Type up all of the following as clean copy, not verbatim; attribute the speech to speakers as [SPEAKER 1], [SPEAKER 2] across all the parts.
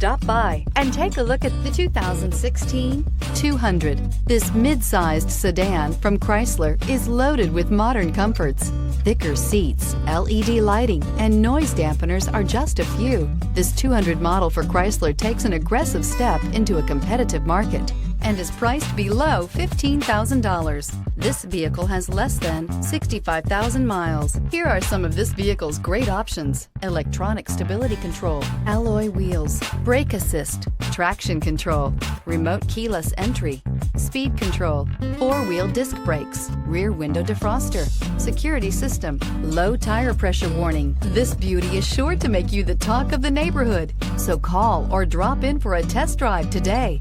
[SPEAKER 1] Stop by and take a look at the 2016 200. This mid-sized sedan from Chrysler is loaded with modern comforts. Thicker seats, LED lighting, and noise dampeners are just a few. This 200 model for Chrysler takes an aggressive step into a competitive market and is priced below $15,000. This vehicle has less than 65,000 miles. Here are some of this vehicle's great options: electronic stability control, alloy wheels, brake assist, traction control, remote keyless entry, speed control, four-wheel disc brakes, rear window defroster, security system, low tire pressure warning. This beauty is sure to make you the talk of the neighborhood. So call or drop in for a test drive today.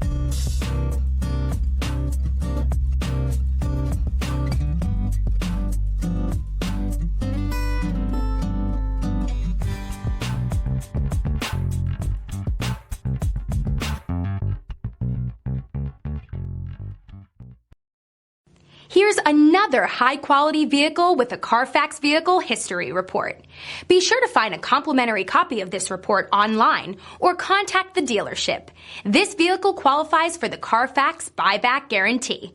[SPEAKER 2] Here's another high-quality vehicle with a Carfax Vehicle History Report. Be sure to find a complimentary copy of this report online or contact the dealership. This vehicle qualifies for the Carfax Buyback Guarantee.